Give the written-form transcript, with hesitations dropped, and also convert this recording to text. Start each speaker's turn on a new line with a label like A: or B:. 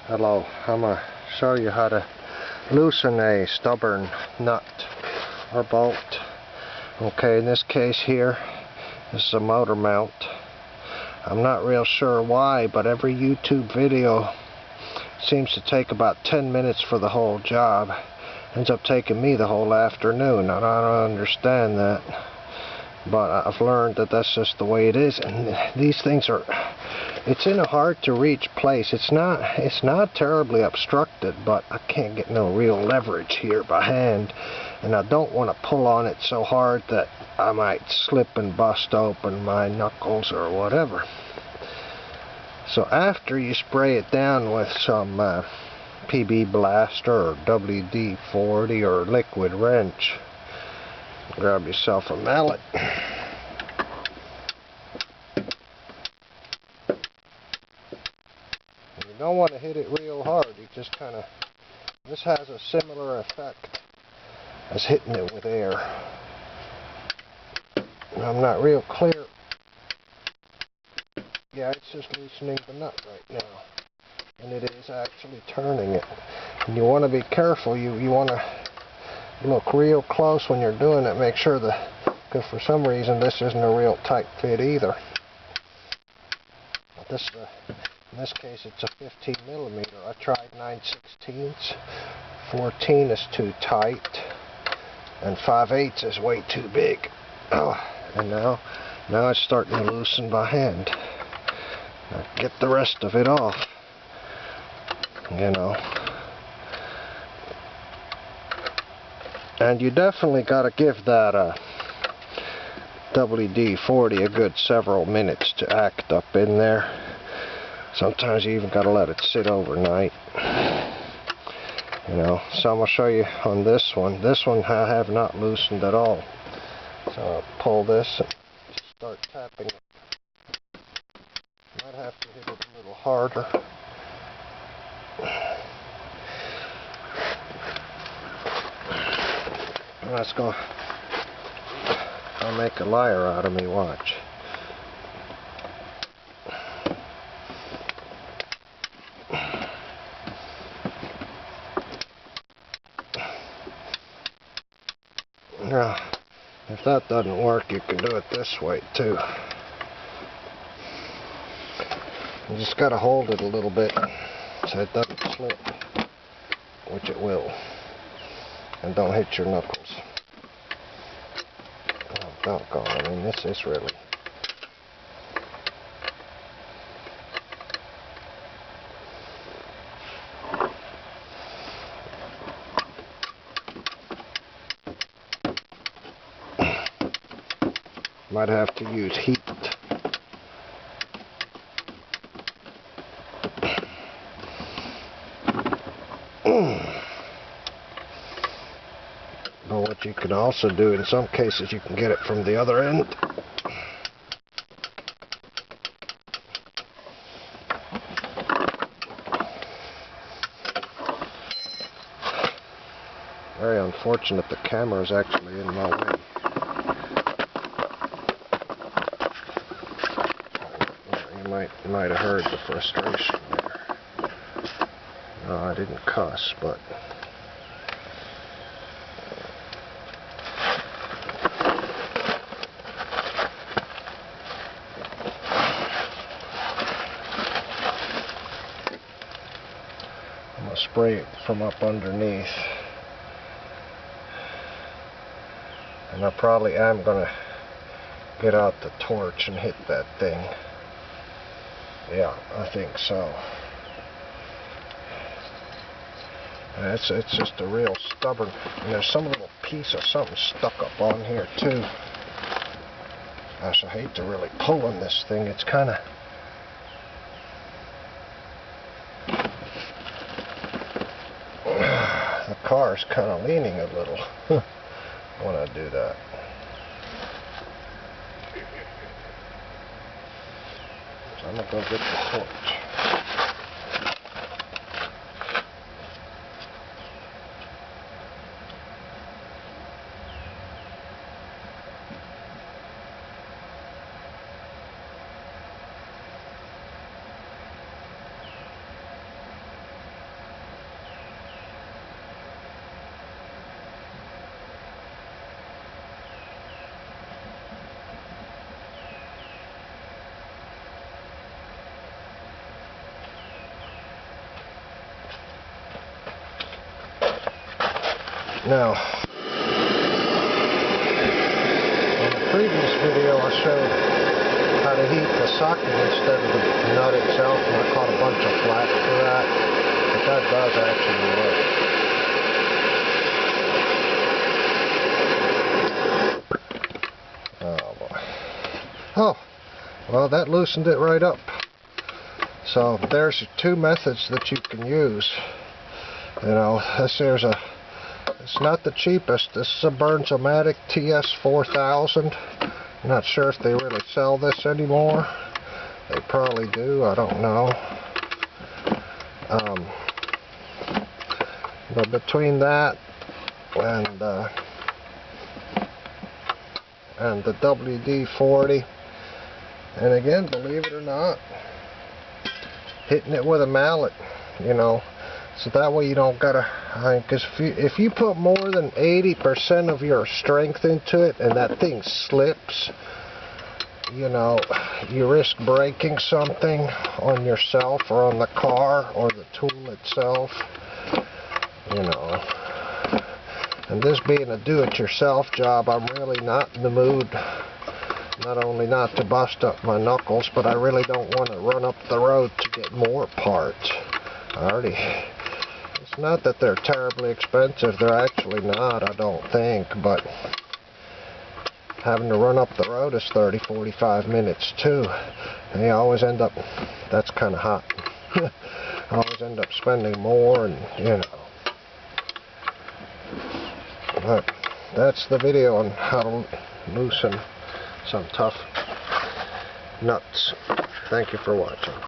A: Hello, I'm going to show you how to loosen a stubborn nut or bolt. Okay, in this case here, this is a motor mount. I'm not real sure why, but every YouTube video seems to take about 10 minutes for the whole job. Ends up taking me the whole afternoon, and I don't understand that. But I've learned that that's just the way it is, and these things are, it's in a hard to reach place. It's not terribly obstructed, but I can't get no real leverage here by hand, and I don't want to pull on it so hard that I might slip and bust open my knuckles or whatever. So after you spray it down with some PB Blaster or WD-40 or liquid wrench, grab yourself a mallet. You don't want to hit it real hard. You just kind of, this has a similar effect as hitting it with air. I'm not real clear. Yeah, it's just loosening the nut right now, and it is actually turning it. And you want to be careful. You want to look real close when you're doing it. Make sure that, because for some reason this isn't a real tight fit either. This, in this case, it's a 15 millimeter. I tried 9/16. 14 is too tight, and 5/8 is way too big. Oh, and now it's starting to loosen by hand. Now get the rest of it off. You know. And you definitely got to give that WD-40 a good several minutes to act up in there. Sometimes you even got to let it sit overnight. You know, so I'm going to show you on this one. This one I have not loosened at all. So I'll pull this and start tapping it. Might have to hit it a little harder. Let's go. I'll make a liar out of me, watch. Now, if that doesn't work, you can do it this way too. You just got to hold it a little bit so it doesn't slip, which it will. And don't hit your knuckles. Oh, doggone, I mean, this is really... Might have to use heat. But what you can also do, in some cases, you can get it from the other end. Very unfortunate the camera is actually in my way. You might have heard the frustration there. No, I didn't cuss, but... I'm going to spray it from up underneath. And I probably am going to get out the torch and hit that thing. Yeah, I think so. And it's just a real stubborn, and there's some little piece of something stuck up on here too. Gosh, I hate to really pull on this thing. It's kind of... The car's kind of leaning a little when I do that. So I'm going to go get the torch. Now, in the previous video I showed how to heat the socket instead of the nut itself, and I caught a bunch of flack for that, but that does actually work. Oh boy. Oh, well, that loosened it right up. So there's two methods that you can use. You know, it's not the cheapest. This is a Burns-O-Matic TS4000. I'm not sure if they really sell this anymore. They probably do, I don't know. But between that and the WD-40, and again, believe it or not, hitting it with a mallet, you know, so that way you don't gotta, because if you put more than 80% of your strength into it and that thing slips, you know, you risk breaking something on yourself or on the car or the tool itself, you know. And this being a do-it-yourself job, I'm really not in the mood, not only not to bust up my knuckles, but I really don't want to run up the road to get more parts. It's not that they're terribly expensive, they're actually not, I don't think, but having to run up the road is 30-45 minutes too. And you always end up, that's kind of hot, I always end up spending more, and you know. But that's the video on how to loosen some tough nuts. Thank you for watching.